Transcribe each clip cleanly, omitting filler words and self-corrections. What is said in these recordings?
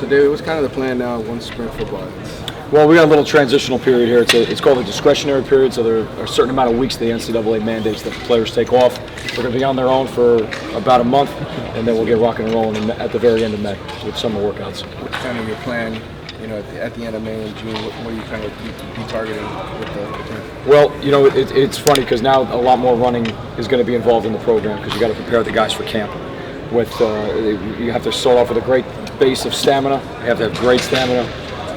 So, David, what's kind of the plan now once spring football ends? Well, we got a little transitional period here. It's called a discretionary period, so there are a certain amount of weeks the NCAA mandates that the players take off. They're going to be on their own for about a month, and then we'll get rocking and rolling at the very end of May with summer workouts. What's kind of your plan, at the end of May and June? What are you kind of be targeting with the team? Well, it's funny because now a lot more running is going to be involved in the program because you got to prepare the guys for camp. You have to start off with a great base of stamina. You have to have great stamina.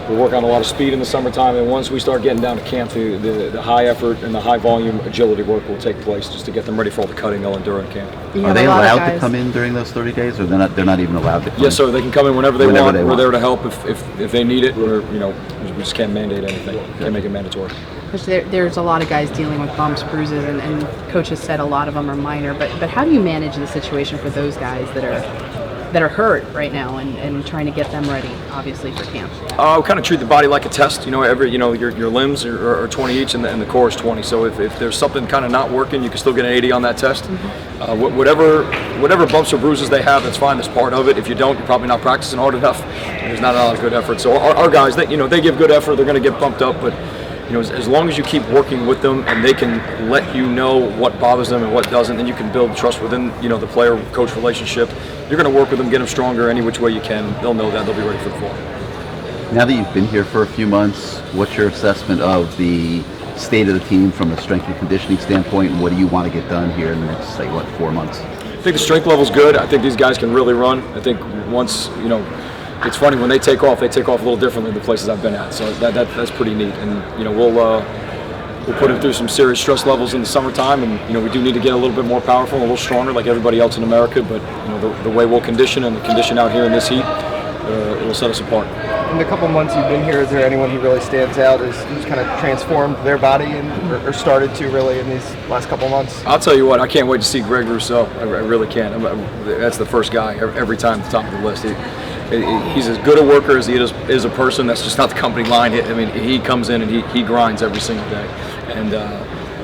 We work on a lot of speed in the summertime, and once we start getting down to camp, the high effort and the high volume agility work will take place just to get them ready for all the cutting they'll endure in camp. Are they allowed to come in during those 30 days, or they're not even allowed to come in? Yes, sir. They can come in whenever they want. We're there to help if they need it. We just can't mandate anything. Can't make it mandatory. There's a lot of guys dealing with bumps, bruises, and coaches said a lot of them are minor. But how do you manage the situation for those guys that are hurt right now and trying to get them ready, obviously, for camp? We kind of treat the body like a test. Your limbs are 20 each, and the core is 20. So if there's something kind of not working, you can still get an 80 on that test. Mm-hmm. Whatever bumps or bruises they have, that's fine. That's part of it. If you don't, you're probably not practicing hard enough. There's not a lot of good effort. So our guys, they give good effort. They're going to get bumped up, but as long as you keep working with them and they can let you know what bothers them and what doesn't, then you can build trust within the player-coach relationship. You're going to work with them, get them stronger any which way you can. They'll know that. They'll be ready for the fall. Now that you've been here for a few months, what's your assessment of the state of the team from a strength and conditioning standpoint, and what do you want to get done here in the next, 4 months? I think the strength level's good. I think these guys can really run. I think once, it's funny, when they take off a little differently than the places I've been at. So that's pretty neat. And, we'll put them through some serious stress levels in the summertime, and we do need to get a little bit more powerful, a little stronger, like everybody else in America. But the way we'll condition and the condition out here in this heat, it will set us apart. In the couple months you've been here, is there anyone who really stands out who's kind of transformed their body or started to really in these last couple months? I'll tell you what, I can't wait to see Greg Rousseau. I really can't. That's the first guy every time at the top of the list. He's as good a worker as he is a person. That's just not the company line. He comes in and he grinds every single day. And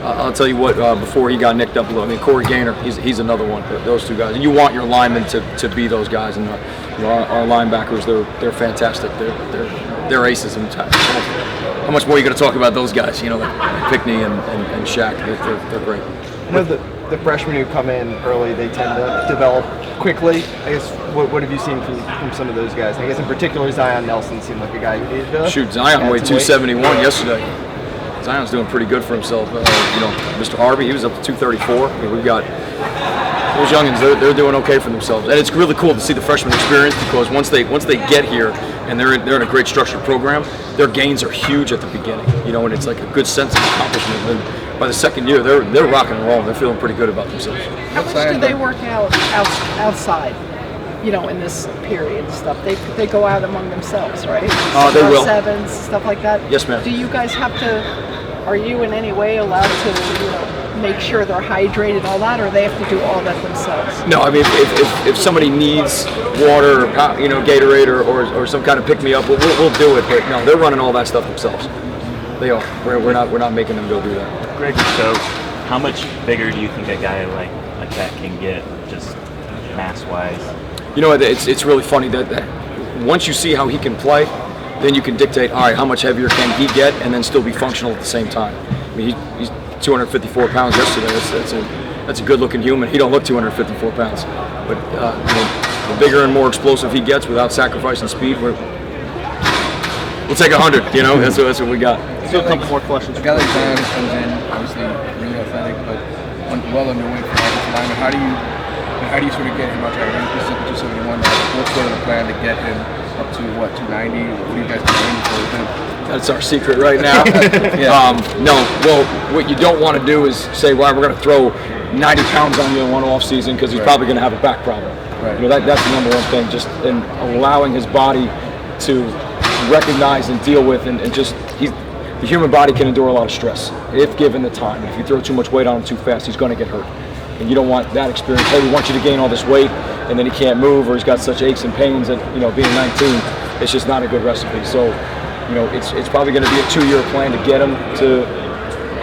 I'll tell you what, before he got nicked up a little, Corey Gaynor, he's another one. Those two guys, and you want your linemen to be those guys. And our linebackers, they're fantastic. They're aces. And how much more are you going to talk about those guys? Like Pickney and Shaq. They're great. I know the freshmen who come in early, they tend to develop quickly. I guess what have you seen from some of those guys? I guess in particular, Zion Nelson seemed like a guy who needed to shoot. Zion weighed 271 yesterday. Zion's doing pretty good for himself. Mr. Harvey, he was up to 234. We've got those youngins. They're doing okay for themselves, and it's really cool to see the freshman experience because once they get here and they're in a great structured program, their gains are huge at the beginning. And it's like a good sense of accomplishment. And by the second year, they're rocking and rolling. They're feeling pretty good about themselves. How much do they work out outside? In this period and stuff, they go out among themselves, right? They will. Sevens, stuff like that. Yes, ma'am. Do you guys have to? Are you in any way allowed to, make sure they're hydrated and all that, or they have to do all that themselves? No, if somebody needs water, or, Gatorade, or some kind of pick me up, we'll do it. But no, they're running all that stuff themselves. They are. We're not making them go do that. Greg, so how much bigger do you think a guy like that can get, just mass-wise? It's really funny that once you see how he can play, then you can dictate, all right, how much heavier can he get and then still be functional at the same time. He's 254 pounds yesterday. That's a good-looking human. He don't look 254 pounds. But the bigger and more explosive he gets without sacrificing speed, we'll take 100, That's what we got. Still a couple more questions. A guy like Zion comes in, obviously really athletic, but well underweight for offensive lineman. How do you sort of get him up there? He's up to 271. What's sort of the plan to get him up to 290? What do you guys aiming for with him? That's our secret right now. What you don't want to do is say, well, we're going to throw 90 pounds on you in one off season because he's probably going to have a back problem. Right. That's the number one thing. Just in allowing his body to recognize and deal with, and just the human body can endure a lot of stress if given the time. If you throw too much weight on him too fast, he's going to get hurt. And you don't want that experience. Hey, we want you to gain all this weight, and then he can't move, or he's got such aches and pains that, being 19, it's just not a good recipe. So, it's probably going to be a 2-year plan to get him to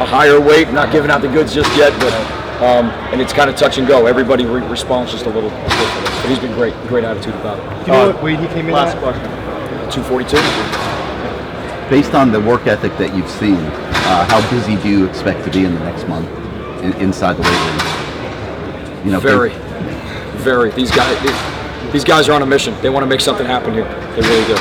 a higher weight. Not giving out the goods just yet, but and it's kind of touch and go. Everybody responds just a little differently. But he's been great attitude about it. Do you know what weight he came in Last at? question. 242. Based on the work ethic that you've seen, how busy do you expect to be in the next month inside the weight room? You know, Very. These guys are on a mission. They want to make something happen here. They really do.